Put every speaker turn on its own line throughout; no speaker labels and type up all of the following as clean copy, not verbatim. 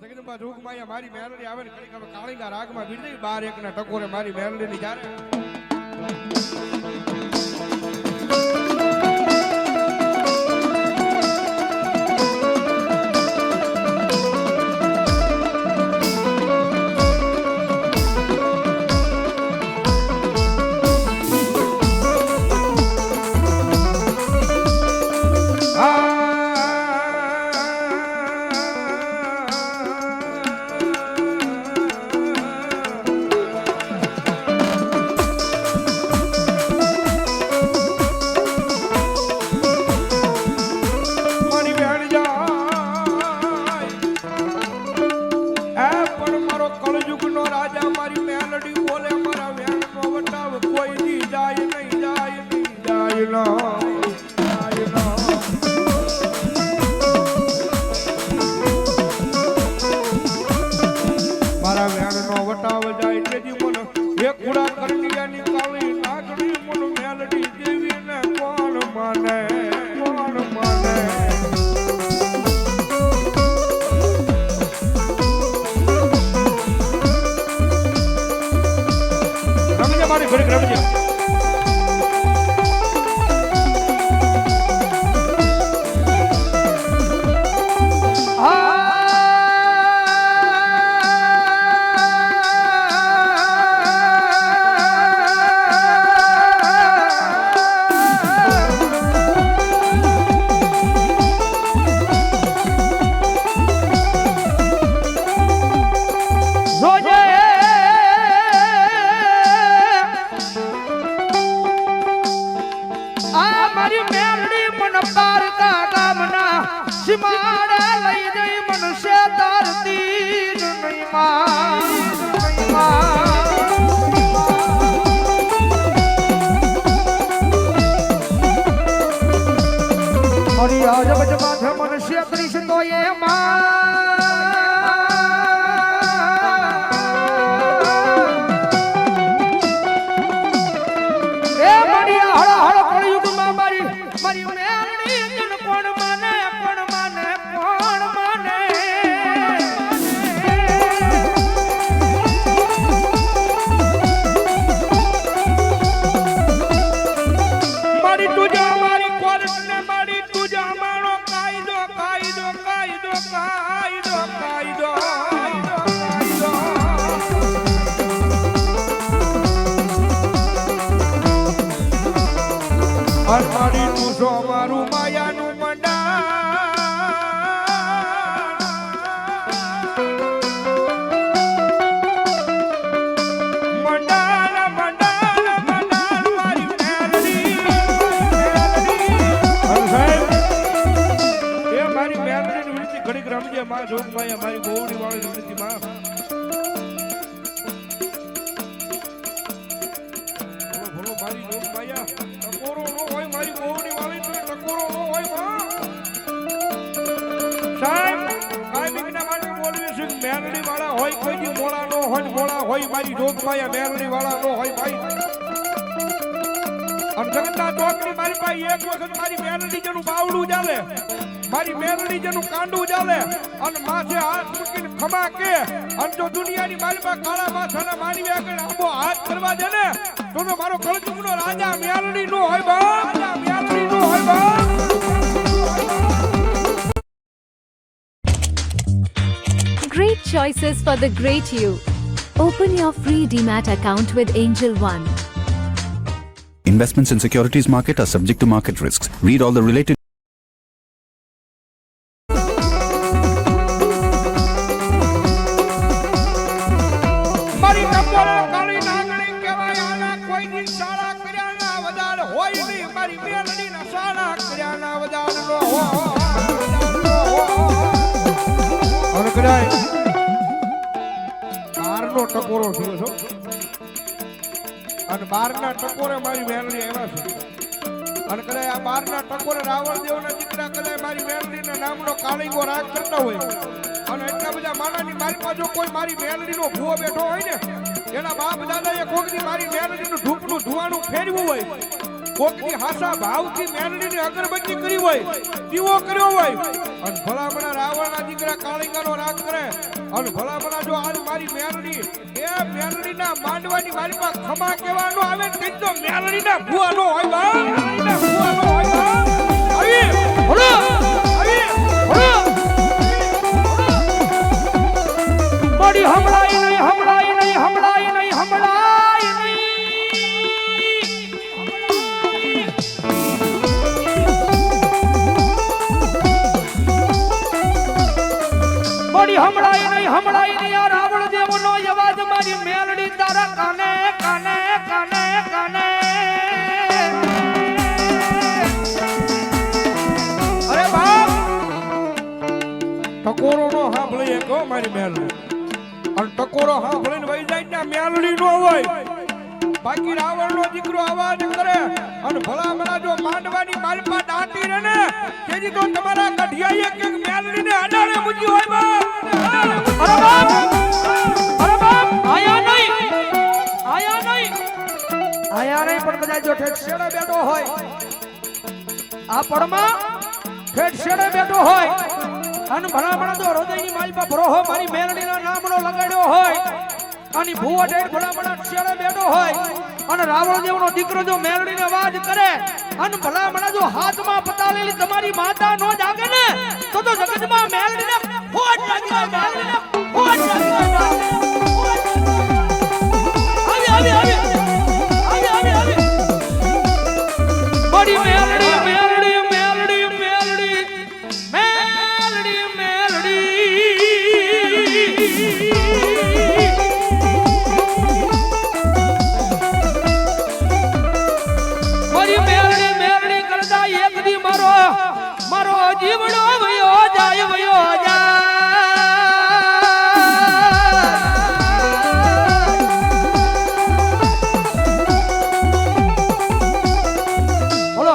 જગદંબા જોગમાયા મારી મેલડી આવે ને કડીક કાળીના રાગમાં બીડી બાર એકના ટકોરે મારી મેલડીની જારે મારી મેલડી જેનું કાંડું ચાલે અને માથે હાથ મૂકીને ખમા કે અને જો દુનિયાની મારી પાસે કાળા માથાના મારી આગળ આંબો હાથ કરવા દે ને તો મારો કળજુગનો રાજા મેલડી નો હોય બા રાજા મેલડી નો હોય બા.
Great choices for the great you. Open your free DMAT account with Angel One.
Investments in securities market are subject to market risks. Read all the related
ટકોરો થયો છો અને 12 ના ટકોરે મારી મેલડી આવ્યા છે અને કદાચ આ 12 ના ટકોરે રાવણ દેવના દીકરા કદાચ મારી મેલડીના નામનો કાળીગો રાગ કરતા હોય અને એટલા બધા માનાની મારી પાસે કોઈ મારી મેલડીનો ભૂવો બેઠો હોય ને એના બાપ દાદાએ કોકની મારી મેલડીનું ઢૂકનું ધુવાનું ફેરવું હોય કોકની હાસા ભાવથી મેલડીની અગરબત્તી કરી હોય દીવો કર્યો હોય અને ભલામણા રાવણના દીકરા કાળિંગાનો રાગ કરે અને ભલામણા જો આજ મારી મેલડી એ મેલડીના માંડવાની મારી પાસે ખમા કહેવાનો આવે ને તો મેલડીના ભૂવાનો હોય બા મેલડીના ભૂવાનો હોય બા આવી બોલો આવી બોલો
મારી હમણાઈ નહીં હમણાઈ નહીં હમણાઈ નહીં હમણાઈ નહીં મારી હમણાઈ નહીં હમણાઈ નહીં આ રાવણ દેવનો અવાજ મારી મેલડી તારા કાને કાને કાને કાને
અરે બાપ ટકોરો નો સાંભળી એક મારી મેલડી અને ટકોરો સાંભળીને વહી જાય ને મેલડી નો હોય બાકી રાવણ નો દીકરો અવાજ કરે અને ભલામણા જો માંડવાની માલપા દાટી રહે ને તેથી તો તમારા ગઢિયાએ કે મેલડી ને અડાડે મૂકી હોય બા
અરે બાપ આયા નહીં પણ કદાચ જો ઠેઠ શેડે બેઠો હોય આ પડમાં ઠેઠ શેડે બેઠો હોય અને ભલામણા તો હૃદયની માલપા ભરોહો મારી મેલડીના નામનો લગાડ્યો હોય અને ભૂવો ઠેઠ ભલામણા શેડે બેઠો હોય અને રાવણ દેવનો દીકરો જો મેલડીને અવાજ કરે અને ભલામણા જો હાથમાં પતાલેલી તમારી માતા નો જાગે ને તો જગતમાં મેલડીને ખોટ લાગી હોય મેલડીને ખોટ લાગી હોય આવી મારી મેલડી મેલડી મેલડી મેલડી મેલડી મારી મેલડી મેલડી કરતા એક દી મારો જીવડો વયો જાય બોલો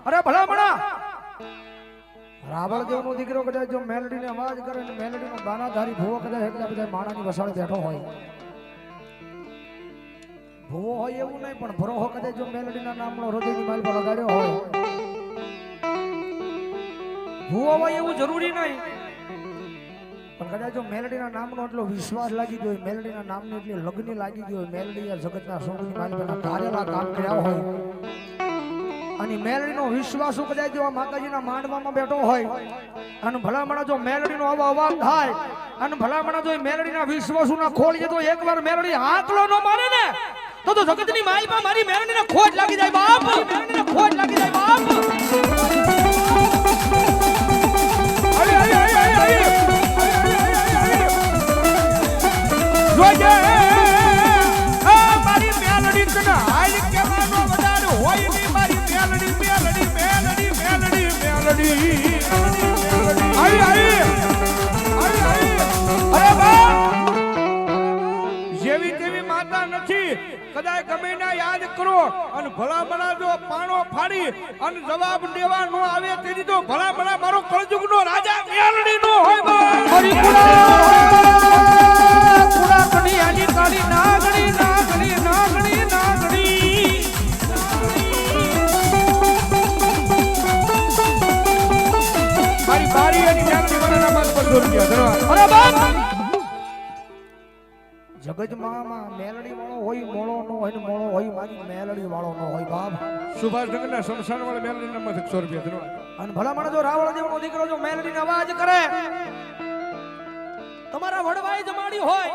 અરે ભલામણા રાવણ દેવનો દીકરો કદાચ જો મેલડીને અવાજ કરે ને મેલડીનો બાનાધારી ભૂવો કદાચ એટલા બધા માણાની વસાળે બેઠો હોય ભૂવો હોય એવું નહીં પણ ભરોહો કદાચ જો મેલડીના નામનો હૃદયની માલ પર લગાડ્યો હોય ભૂવો હોય એવું જરૂરી નહીં પણ કદાચ જો મેલડીના નામનો એટલો વિશ્વાસ લાગી ગયો હોય મેલડીના નામની એટલી લગ્ન લાગી ગયો હોય મેલડી જગતના સોની માલ પર ધારેલા કામ કર્યા હોય અને મેલડીનો વિશ્વાસ કદાચ જો માતાજીના માંડવામાં બેઠો હોય અને ભલામણા જો મેલડીનો અવાજ થાય અને ભલામણા જો મેલડીના વિશ્વાસુના ખોલીએ તો એકવાર મેલડી આંકલો ન મારે ને તો જગતની માલમાં મારી મેલડીને ખોટ લાગી જાય બાપ મેલડીને ખોટ લાગી જાય બાપ
જોજે મારી મેલડી તને હાઈ કેવાનો વધારે હોય ની મારી મેલડી મેલડી મેલડી મેલડી મેલડી આઈ આઈ અરે બા જેવી તેવી માતા નથી કદાચ ગમે ના યાદ કરો અને ભલામણા જો પાણો ફાડી અને જવાબ દેવા નો આવે તેથી તો ભલામણા મારો કળજુગનો રાજા મેલડી નો હોય બા
પુરા કડી આજી કાળી નાગણી નાગણી નાગણી નાગણી
મારી બારી અને મેલડી વાળાના માલ પર રૂપિયા ધરવા
અરે બાપ જગતમાં મેલડી વાળો હોય મોળો નો હોય ને મોળો હોય મારી મેલડી વાળો નો હોય બાપ
સુભાષનગરના શમશાન વાળા મેલડી ના માં 100 રૂપિયા ધરવા
અને ભલામણ જો રાવણ દેવનો દીકરો જો મેલડીનો અવાજ કરે તમારા વડવાઈ જમાડી હોય